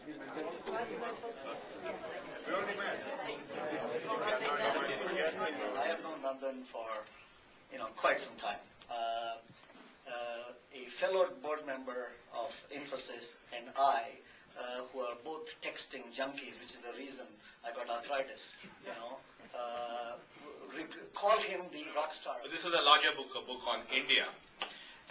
I have known Nandan for quite some time. A fellow board member of Infosys and I, who are both texting junkies, which is the reason I got arthritis, call him the rock star. This is a larger book, a book on India.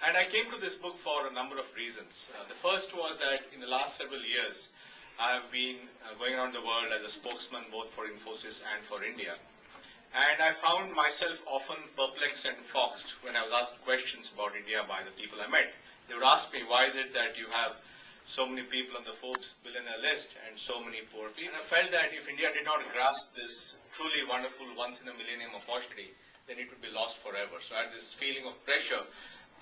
And I came to this book for a number of reasons. The first was that in the last several years, I have been going around the world as a spokesman both for Infosys and for India. And I found myself often perplexed and foxed when I was asked questions about India by the people I met. They would ask me, why is it that you have so many people on the Forbes billionaire list and so many poor people? And I felt that if India did not grasp this truly wonderful once-in-a-millennium opportunity, then it would be lost forever. So I had this feeling of pressure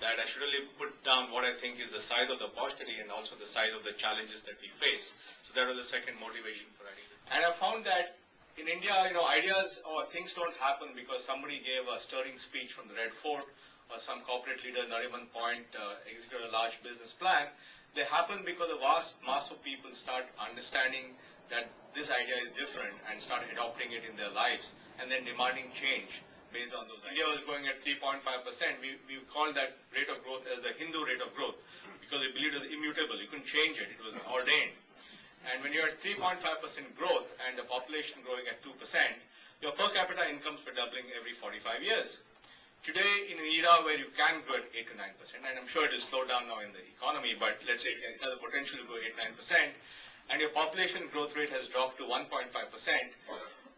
that I should really put down what I think is the size of the opportunity and also the size of the challenges that we face. So that was the second motivation for writing. And I found that in India, ideas or things don't happen because somebody gave a stirring speech from the Red Fort or some corporate leader, Nariman Point, executed a large business plan. They happen because a vast mass of people start understanding that this idea is different and start adopting it in their lives and then demanding change based on those ideas. India was going at 3.5%. We called that rate of growth as the Hindu rate of growth because we believed it was immutable. You couldn't change it. It was ordained. And when you're at 3.5% growth and the population growing at 2%, your per capita incomes were doubling every 45 years. Today, in an era where you can grow at 8 to 9%, and I'm sure it will slow down now in the economy, but let's say it has the potential to grow 8 to 9%, and your population growth rate has dropped to 1.5%,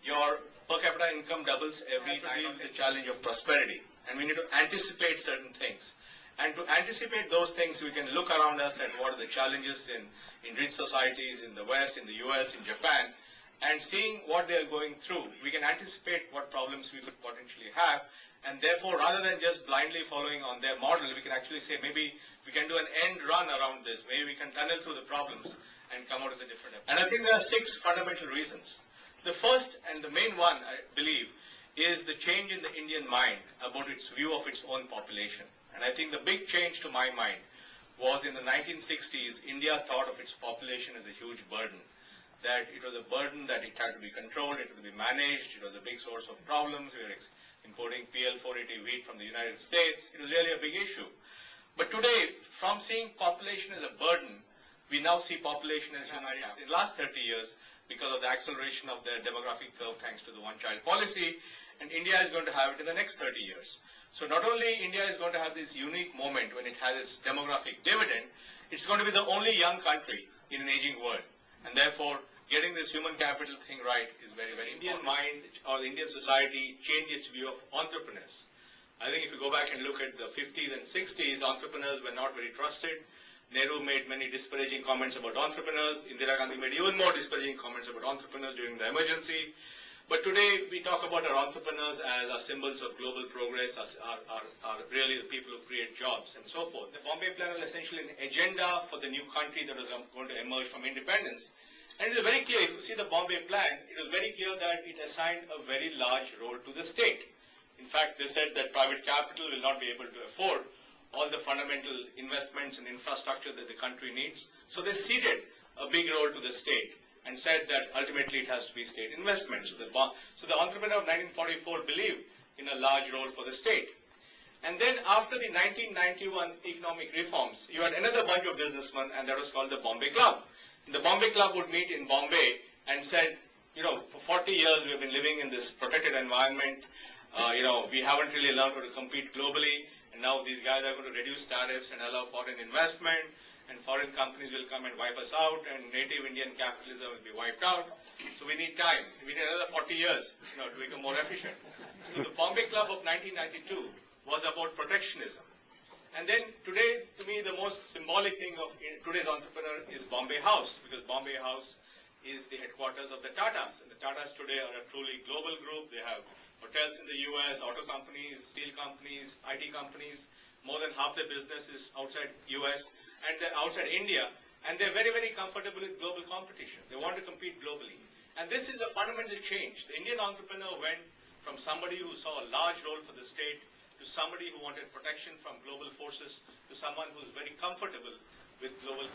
your per capita income doubles every time the challenge of prosperity. And we need to anticipate certain things. And to anticipate those things, we can look around us at what are the challenges in rich societies, in the West, in the US, in Japan, and seeing what they are going through. We can anticipate what problems we could potentially have, and therefore, rather than just blindly following on their model, we can actually say maybe we can do an end run around this. Maybe we can tunnel through the problems and come out with a different approach. And I think there are 6 fundamental reasons. The first and the main one, I believe, is the change in the Indian mind about its view of its own population. And I think the big change to my mind was in the 1960s, India thought of its population as a huge burden. That it was a burden that it had to be controlled, it had to be managed, it was a big source of problems. We were importing PL480 wheat from the United States. It was really a big issue. But today, from seeing population as a burden, we now see population as humanity. In the last 30 years, because of the acceleration of the demographic curve thanks to the one-child policy, and India is going to have it in the next 30 years. So not only India is going to have this unique moment when it has its demographic dividend, it's going to be the only young country in an aging world. And therefore, getting this human capital thing right is very, very important. Indian mind or the Indian society changed its view of entrepreneurs. I think if you go back and look at the 50s and 60s, entrepreneurs were not very trusted. Nehru made many disparaging comments about entrepreneurs. Indira Gandhi made even more disparaging comments about entrepreneurs during the emergency. But today, we talk about our entrepreneurs as our symbols of global progress, are really the people who create jobs and so forth. The Bombay Plan was essentially an agenda for the new country that was going to emerge from independence. And it is very clear, if you see the Bombay Plan, it was very clear that it assigned a very large role to the state. In fact, they said that private capital will not be able to afford all the fundamental investments and infrastructure that the country needs. So they ceded a big role to the state and said that ultimately it has to be state investment. So the entrepreneur of 1944 believed in a large role for the state. And then after the 1991 economic reforms, you had another bunch of businessmen, and that was called the Bombay Club. And the Bombay Club would meet in Bombay and said, for 40 years we have been living in this protected environment. We haven't really learned how to compete globally. And now these guys are going to reduce tariffs and allow foreign investment. And foreign companies will come and wipe us out, and native Indian capitalism will be wiped out. So we need time. We need another 40 years, to become more efficient. So the Bombay Club of 1992 was about protectionism. And then today, to me, the most symbolic thing of today's entrepreneur is Bombay House, because Bombay House is the headquarters of the Tatas. And the Tatas today are a truly global group. They have hotels in the US, auto companies, steel companies, IT companies. More than half their business is outside US. And they're outside India, and they're very, very comfortable with global competition. They want to compete globally. And this is a fundamental change. The Indian entrepreneur went from somebody who saw a large role for the state to somebody who wanted protection from global forces to someone who's very comfortable with global